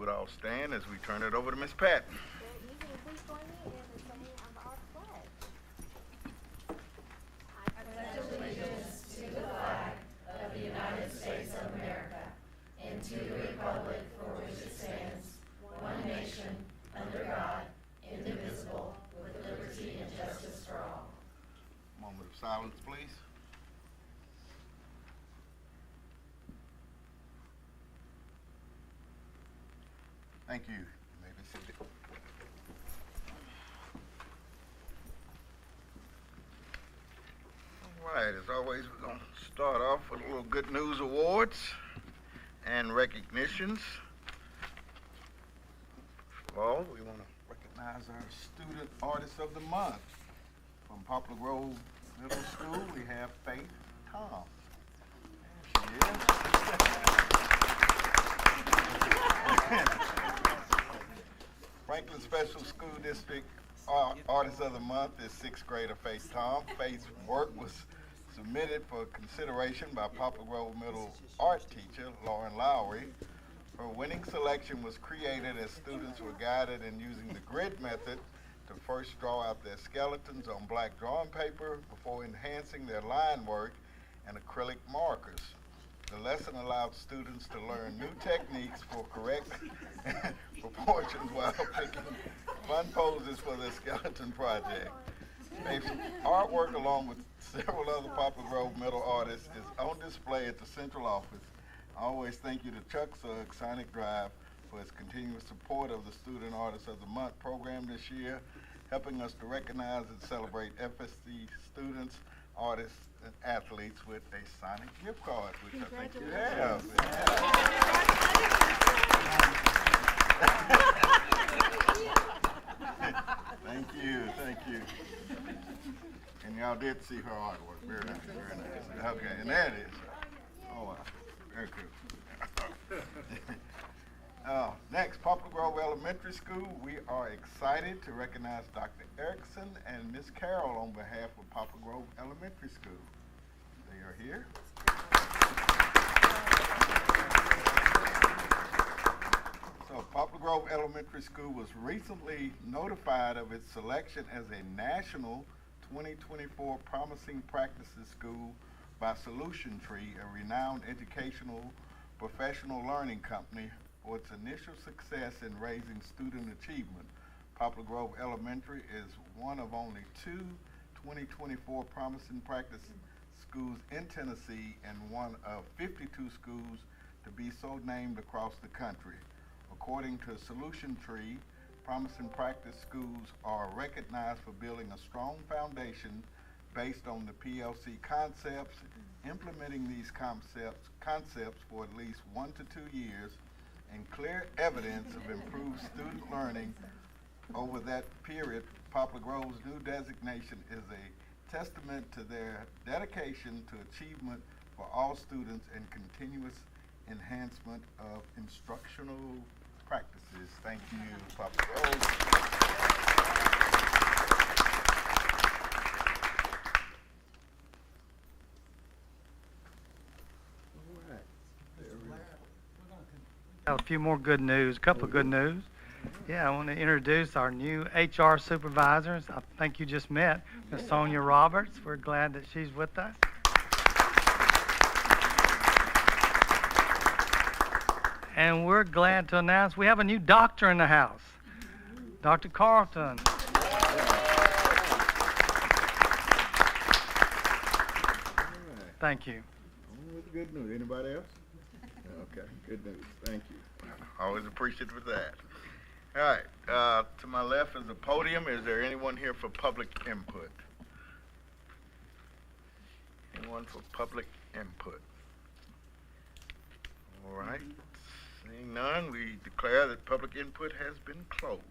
would all stand as we turn it over to Ms. Patton. Good evening. Please join me in the singing of our pledge. I pledge allegiance to the flag of the United States of America and to the republic for which it stands, one nation, under God, indivisible, with liberty and justice for all. Moment of silence, please. Thank you. You may be seated. All right, as always, we're going to start off with a little Good News Awards and recognitions. First of all, we want to recognize our Student Artist of the Month. From Poplar Grove Middle School, we have Faith Tom. There she is. Franklin Special School District Artist of the Month is 6th grader Faith Tom. Faith's work was submitted for consideration by Poplar Grove Middle art teacher Lauren Lowry. Her winning selection was created as students were guided in using the grid method to first draw out their skeletons on black drawing paper before enhancing their line work and acrylic markers. The lesson allowed students to learn new techniques for correct proportions while picking fun poses for their skeleton project. Faith's artwork, along with several other Poplar Grove Middle artists, is on display at the central office. I always thank you to Chuck Sugg, Sonic Drive, for his continuous support of the Student Artist of the Month program this year, helping us to recognize and celebrate FSD students, artists, and athletes with a Sonic gift card, which I think you have. Thank you, thank you. And y'all did see her artwork. Very nice, very nice. Okay, and there it is. Oh, wow. Very cool. Next, Poplar Grove Elementary School. We are excited to recognize Dr. Erickson and Ms. Carroll on behalf of Poplar Grove Elementary School. They are here. So, Poplar Grove Elementary School was recently notified of its selection as a national 2024 Promising Practices School by Solution Tree, a renowned educational professional learning company, for its initial success in raising student achievement. Poplar Grove Elementary is one of only 2 2024 Promising Practice schools in Tennessee and one of 52 schools to be so named across the country. According to Solution Tree, Promising Practice schools are recognized for building a strong foundation based on the PLC concepts, implementing these concepts for at least 1 to 2 years, and clear evidence of improved student learning over that period. Poplar Grove's new designation is a testament to their dedication to achievement for all students and continuous enhancement of instructional practices. Thank you, Poplar Grove. A few more good news, a couple of good news. Yeah, I want to introduce our new HR supervisors. I think you just met Ms. Sonia Roberts. We're glad that she's with us. And we're glad to announce we have a new doctor in the house, Dr. Carlton. Thank you. Good news. Anybody else? Okay, good news. Thank you. Always appreciative of that. All right, to my left is the podium. Is there anyone here for public input? Anyone for public input? All right, seeing none, we declare that public input has been closed.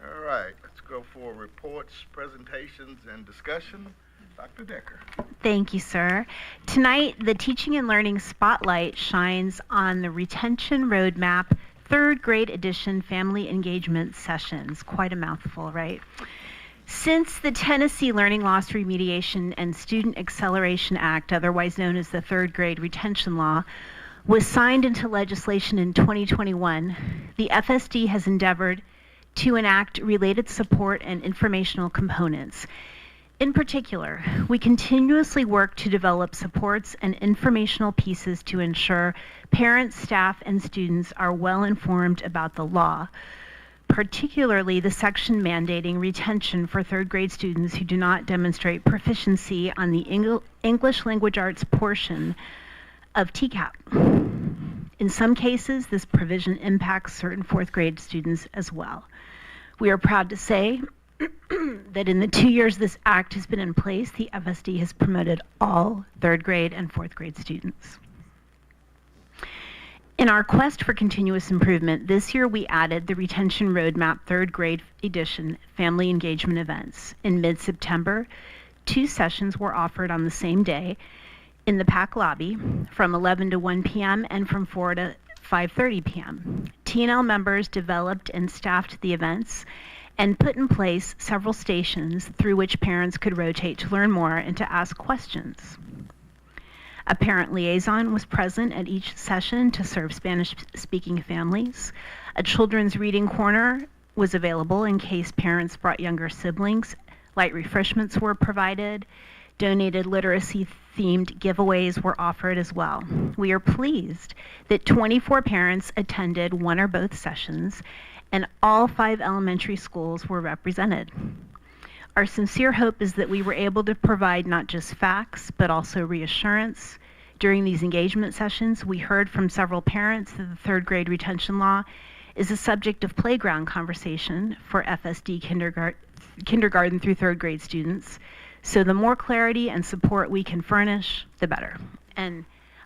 All right, let's go for reports, presentations, and discussion. Dr. Decker. Thank you, sir. Tonight, the Teaching and Learning Spotlight shines on the Retention Roadmap 3rd grade edition family engagement sessions. Quite a mouthful, right? Since the Tennessee Learning Loss Remediation and Student Acceleration Act, otherwise known as the 3rd grade retention law, was signed into legislation in 2021, the FSD has endeavored to enact related support and informational components. In particular, we continuously work to develop supports and informational pieces to ensure parents, staff, and students are well informed about the law, particularly the section mandating retention for third grade students who do not demonstrate proficiency on the English language arts portion of TCAP. In some cases, this provision impacts certain fourth grade students as well. We are proud to say that in the 2 years this act has been in place, the FSD has promoted all third grade and fourth grade students. In our quest for continuous improvement, this year we added the Retention Roadmap third grade edition family engagement events. In mid-September, 2 sessions were offered on the same day in the PAC lobby from 11 to 1 p.m. and from 4 to 5:30 p.m. T&L members developed and staffed the events and put in place several stations through which parents could rotate to learn more and to ask questions. A parent liaison was present at each session to serve Spanish-speaking families. A children's reading corner was available in case parents brought younger siblings. Light refreshments were provided. Donated literacy-themed giveaways were offered as well. We are pleased that 24 parents attended one or both sessions, and all 5 elementary schools were represented. Our sincere hope is that we were able to provide not just facts, but also reassurance. During these engagement sessions, we heard from several parents that the third grade retention law is a subject of playground conversation for FSD kindergarten through third grade students. So the more clarity and support we can furnish, the better. And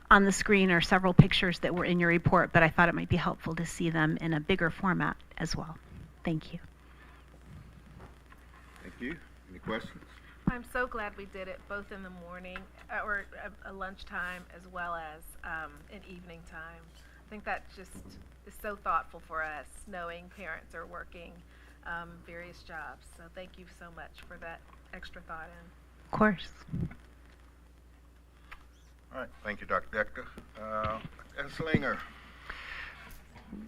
on the screen are several pictures that were in your report, but I thought it might be helpful to see them in a bigger format as well. Thank you. Thank you. Any questions? I'm so glad we did it both in the morning or a lunchtime as well as an evening time. I think that just is so thoughtful for us, knowing parents are working various jobs. So thank you so much for that extra thought in. Of course. All right. Thank you, Dr. Decker. Ed Slinger.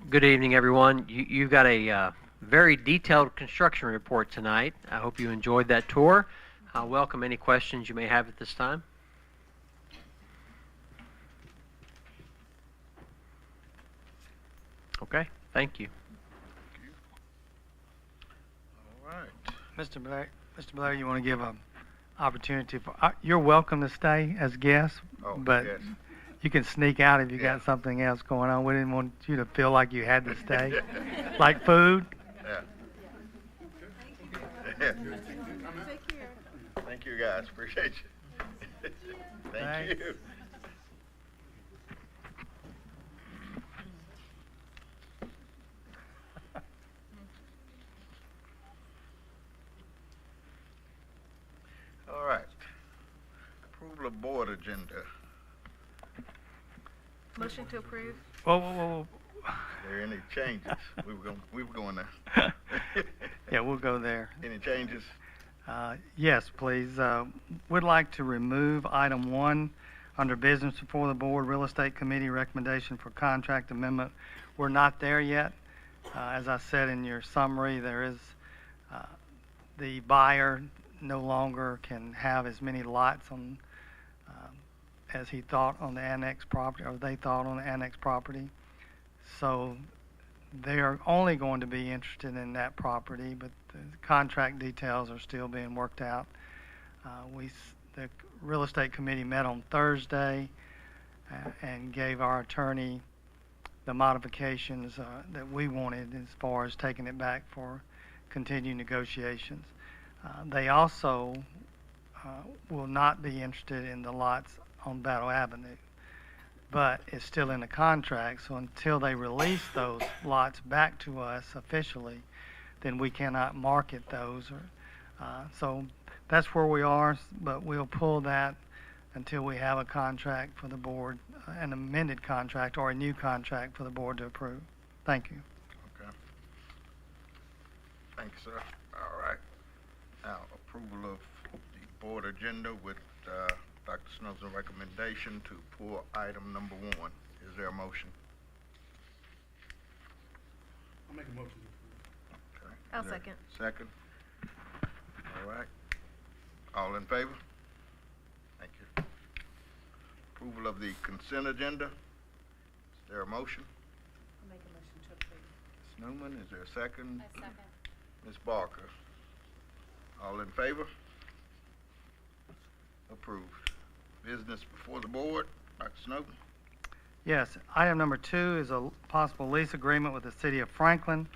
Good evening, everyone. You've got a very detailed construction report tonight. I hope you enjoyed that tour. I'll welcome any questions you may have at this time. Okay, thank you. All right. Mr. Blair, you want to give an opportunity for, you're welcome to stay as guests, but yes. you can sneak out if you Yeah. got something else going on. We didn't want you to feel like you had to stay. Like food. Yeah. Yeah. Thank you, guys. Appreciate you. Thank Thanks. you. All right. Approval of board agenda. Motion to approve. Whoa. Are there any changes? we were going there. Yeah, we'll go there. Any changes? Yes, please. Would like to remove item 1 under business before the board, real estate committee recommendation for contract amendment. We're not there yet. As I said in your summary, there is the buyer no longer can have as many lots on as he thought on the annex property, or they thought on the annex property. So they are only going to be interested in that property, but the contract details are still being worked out. The real estate committee met on Thursday and gave our attorney the modifications that we wanted as far as taking it back for continued negotiations. They also will not be interested in the lots on Battle Avenue, but it's still in the contract, so until they release those lots back to us officially, then we cannot market those. So that's where we are, but we'll pull that until we have a contract for the board, an amended contract or a new contract for the board to approve. Thank you. Okay. Thank you, sir. All right. Now, approval of the board agenda with Dr. Snow's recommendation to pull item number 1. Is there a motion? I'll make a motion. Okay. I'll Is there a second. Second. All right. All in favor? Thank you. Approval of the consent agenda. Is there a motion? I'll make a motion to approve. Ms. Newman, is there a second? I second. Ms. Barker? All in favor? Approved. Business before the board. Dr. Snowden? Yes, item number 2 is a possible lease agreement with the City of Franklin.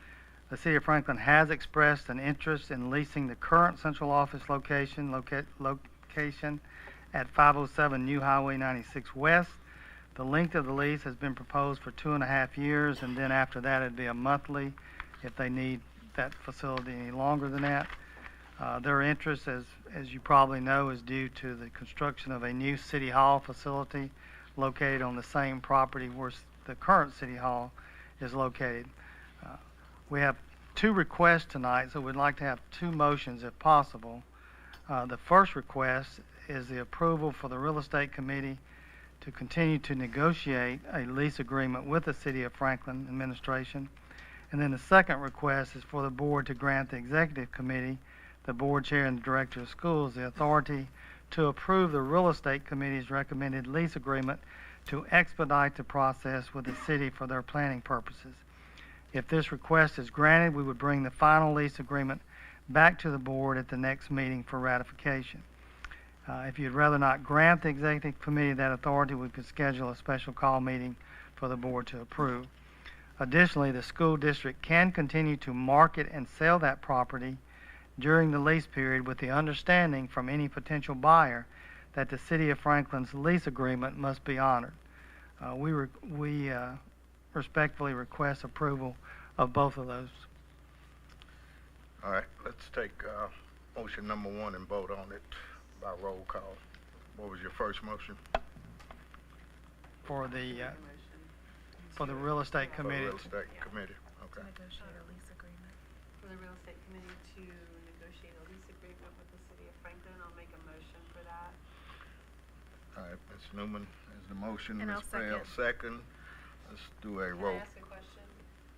The City of Franklin has expressed an interest in leasing the current central office location at 507 New Highway 96 West. The length of the lease has been proposed for 2.5 years, and then after that it'd be a monthly if they need that facility any longer than that. Their interest, as you probably know, is due to the construction of a new City Hall facility located on the same property where the current City Hall is located. We have 2 requests tonight, so we'd like to have 2 motions if possible. The first request is the approval for the Real Estate Committee to continue to negotiate a lease agreement with the City of Franklin administration. And then the second request is for the board to grant the Executive Committee, the board chair and the director of schools, the authority to approve the Real Estate Committee's recommended lease agreement to expedite the process with the city for their planning purposes. If this request is granted, we would bring the final lease agreement back to the board at the next meeting for ratification. If you'd rather not grant the Executive Committee that authority, we could schedule a special call meeting for the board to approve. Additionally, the school district can continue to market and sell that property during the lease period with the understanding from any potential buyer that the City of Franklin's lease agreement must be honored. We respectfully request approval of both of those. All right, let's take motion number 1 and vote on it by roll call. What was your first motion? For the Real Estate For the Committee. Real Estate Committee, To okay. negotiate a lease agreement. For the real estate committee to negotiate a lease agreement with the city of Franklin, I'll make a motion for that. All right, Ms. Newman has the motion, And I'll Ms. Bell second. Let's do a Can roll. I ask a question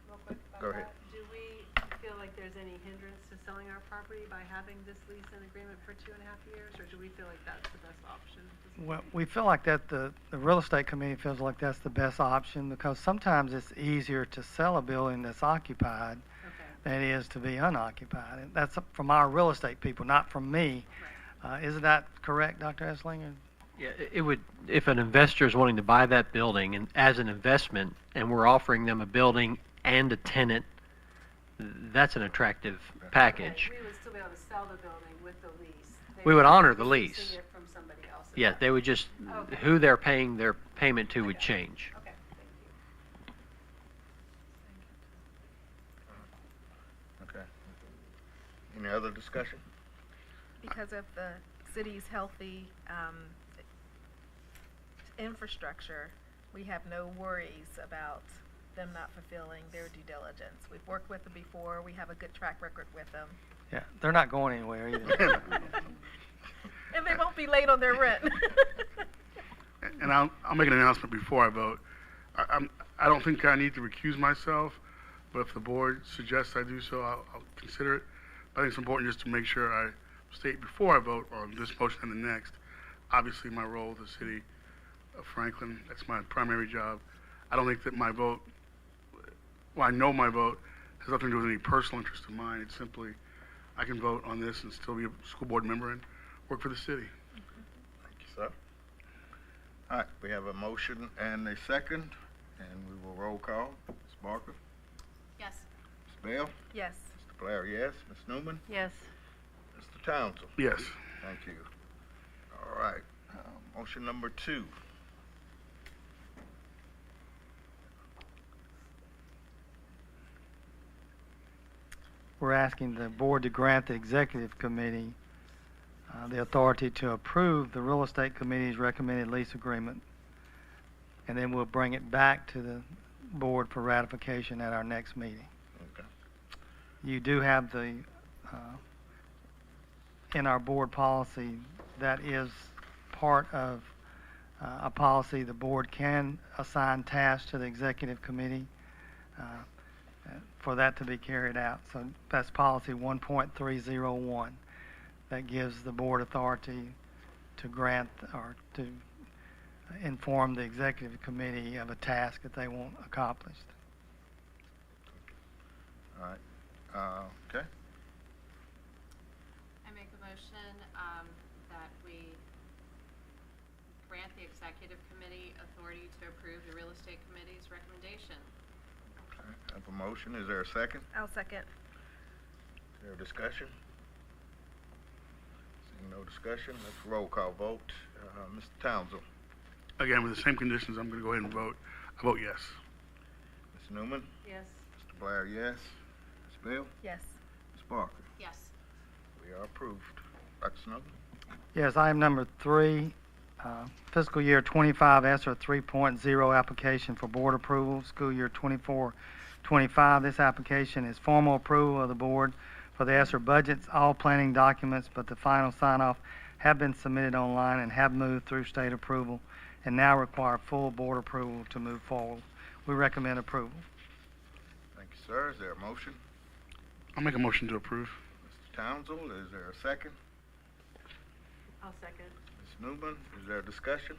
real quick about Go ahead. that? Do we feel like there's any hindrance to selling our property by having this lease and agreement for 2.5 years, or do we feel like that's the best option? Well, we feel like that the Real Estate Committee feels like that's the best option because sometimes it's easier to sell a building that's occupied Okay. than it is to be unoccupied. And that's from our real estate people, not from me. Isn't that correct, Dr. Esslinger? Yeah, it would, if an investor is wanting to buy that building and as an investment, and we're offering them a building and a tenant, that's an attractive package. Okay, we would still be able to sell the building with the lease. They We would just honor be the leasing lease. it from somebody else. Yeah, they would just, Okay. who they're paying their payment to would Okay. change. Okay, thank you. Okay. Any other discussion? Because of the city's healthy infrastructure, we have no worries about them not fulfilling their due diligence. We've worked with them before. We have a good track record with them. Yeah, they're not going anywhere either. And they won't be late on their rent. And I'll make an announcement before I vote. I don't think I need to recuse myself, but if the board suggests I do so, I'll consider it. I think it's important just to make sure I state before I vote on this motion and the next. Obviously, my role with the city of Franklin, that's my primary job. I don't think that my vote, well, I know my vote has nothing to do with any personal interest of mine. It's simply, I can vote on this and still be a school board member and work for the city. Thank you, sir. All right, we have a motion and a second, and we will roll call. Ms. Barker? Yes. Ms. Bell? Yes. Mr. Blair, yes. Ms. Newman? Yes. Mr. Townsend? Yes. Thank you. All right, motion number 2. We're asking the board to grant the Executive Committee the authority to approve the Real Estate Committee's recommended lease agreement. And then we'll bring it back to the board for ratification at our next meeting. Okay. You do have the, in our board policy, that is part of a policy, the board can assign tasks to the executive committee for that to be carried out. So that's policy 1.301 that gives the board authority to grant or to inform the executive committee of a task that they want accomplished. All right. Okay. I make a motion that we grant the executive committee authority to approve the real estate committee's recommendation. Okay. I have a motion. Is there a second? I'll second. Is there a discussion? Seeing no discussion, let's roll call vote. Mr. Townsend. Again, with the same conditions, I'm going to go ahead and vote. I vote yes. Ms. Newman. Yes. Mr. Blair, yes. Ms. Bell. Yes. Ms. Barker. Yes. We are approved. Dr. Snowden. Yes, item number 3, fiscal year 25 ESSER 3.0 application for board approval, school year 24-25. This application is formal approval of the board for the ESSER budgets, all planning documents, but the final sign-off have been submitted online and have moved through state approval and now require full board approval to move forward. We recommend approval. Thank you, sir. Is there a motion? I'll make a motion to approve. Mr. Townsend, is there a second? I'll second. Ms. Newman, is there a discussion?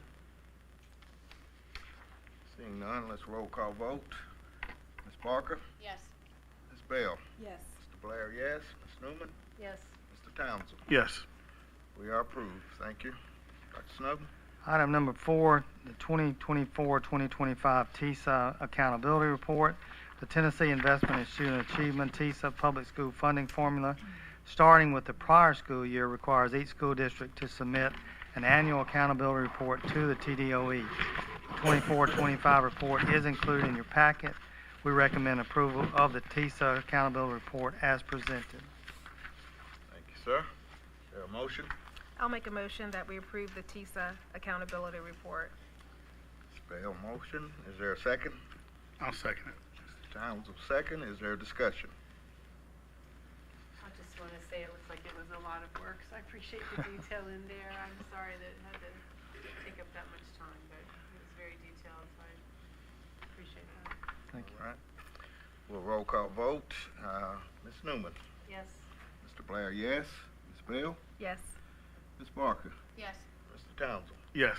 Seeing none, let's roll call vote. Ms. Barker. Yes. Ms. Bell. Yes. Mr. Blair, yes. Ms. Newman. Yes. Mr. Townsend. Yes. We are approved. Thank you. Dr. Snowden. Item number 4, the 2024-2025 TISA Accountability Report. The Tennessee Investment in Student Achievement TISA Public School Funding Formula, starting with the prior school year, requires each school district to submit an annual accountability report to the TDOE. The 24-25 report is included in your packet. We recommend approval of the TISA Accountability Report as presented. Thank you, sir. Is there a motion? I'll make a motion that we approve the TISA accountability report. Ms. Bell, motion. Is there a second? I'll second it. Mr. Townsend, second. Is there a discussion? I just want to say it looks like it was a lot of work, so I appreciate the detail in there. I'm sorry that it had to take up that much time, but it was very detailed, so I appreciate that. Thank you. All right. We'll roll call vote. Ms. Newman. Yes. Mr. Blair, yes. Ms. Bell. Yes. Ms. Barker. Yes. Mr. Townsend. Yes.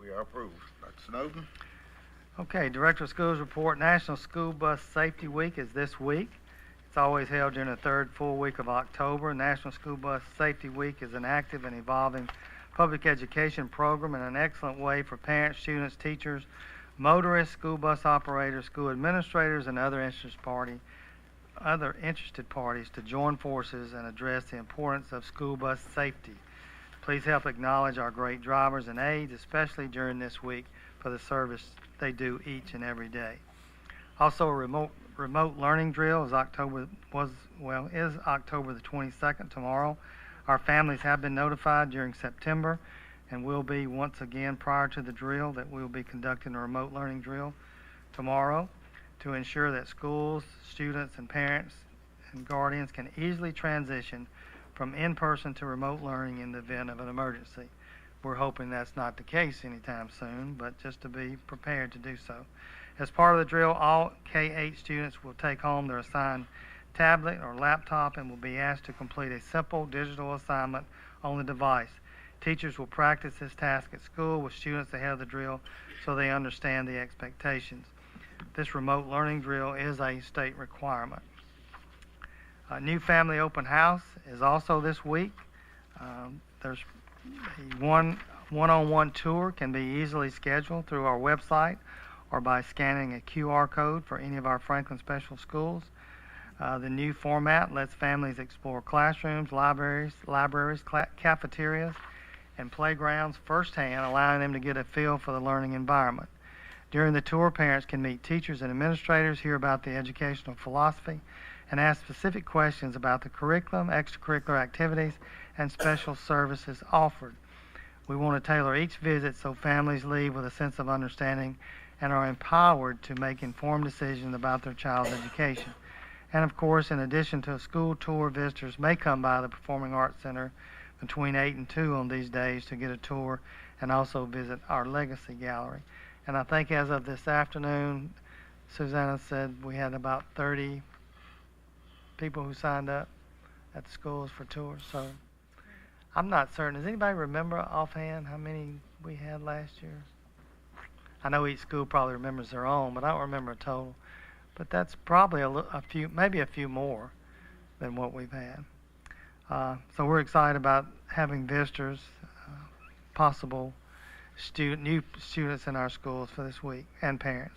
We are approved. Dr. Snowden. Okay, Director of Schools report. National School Bus Safety Week is this week. It's always held during the third full week of October. National School Bus Safety Week is an active and evolving public education program and an excellent way for parents, students, teachers, motorists, school bus operators, school administrators, and other interested parties to join forces and address the importance of school bus safety. Please help acknowledge our great drivers and aides, especially during this week, for the service they do each and every day. Also, a remote learning drill is October the 22nd, tomorrow. Our families have been notified during September and will be once again prior to the drill that we will be conducting a remote learning drill tomorrow to ensure that schools, students, and parents and guardians can easily transition from in-person to remote learning in the event of an emergency. We're hoping that's not the case anytime soon, but just to be prepared to do so. As part of the drill, all K-8 students will take home their assigned tablet or laptop and will be asked to complete a simple digital assignment on the device. Teachers will practice this task at school with students ahead of the drill so they understand the expectations. This remote learning drill is a state requirement. A new family open house is also this week. There's one-on-one tour can be easily scheduled through our website or by scanning a QR code for any of our Franklin Special Schools. The new format lets families explore classrooms, libraries, cafeterias, and playgrounds firsthand, allowing them to get a feel for the learning environment. During the tour, parents can meet teachers and administrators, hear about the educational philosophy, and ask specific questions about the curriculum, extracurricular activities, and special services offered. We want to tailor each visit so families leave with a sense of understanding and are empowered to make informed decisions about their child's education. And of course, in addition to a school tour, visitors may come by the Performing Arts Center between 8 and 2 on these days to get a tour and also visit our Legacy Gallery. And I think as of this afternoon, Susanna said we had about 30 people who signed up at the schools for tours. So I'm not certain. Does anybody remember offhand how many we had last year? I know each school probably remembers their own, but I don't remember a total. But that's probably a few, maybe a few more than what we've had. So we're excited about having visitors, possible new students in our schools for this week, and parents.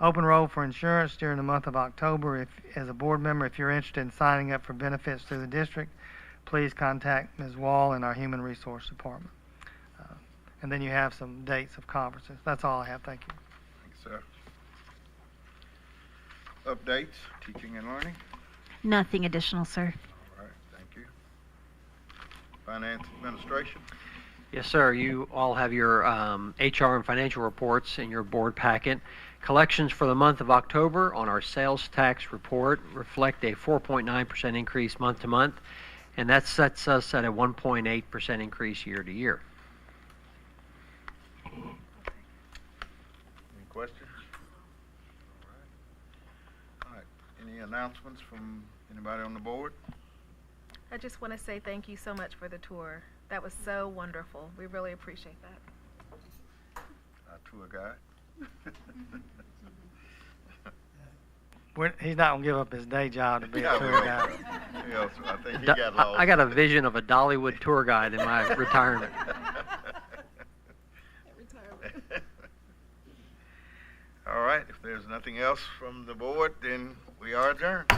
Open enroll for insurance during the month of October. As a board member, if you're interested in signing up for benefits through the district, please contact Ms. Wall in our Human Resource Department. And then you have some dates of conferences. That's all I have. Thank you. Thanks, sir. Updates, teaching and learning. Nothing additional, sir. All right, thank you. Finance administration. Yes, sir. You all have your HR and financial reports in your board packet. Collections for the month of October on our sales tax report reflect a 4.9% increase month to month, and that sets us at a 1.8% increase year to year. Any questions? All right. Any announcements from anybody on the board? I just want to say thank you so much for the tour. That was so wonderful. We really appreciate that. Our tour guide. He's not going to give up his day job to be a tour guide. Yes, I think he got lost. I got a vision of a Dollywood tour guide in my retirement. All right, if there's nothing else from the board, then we are adjourned.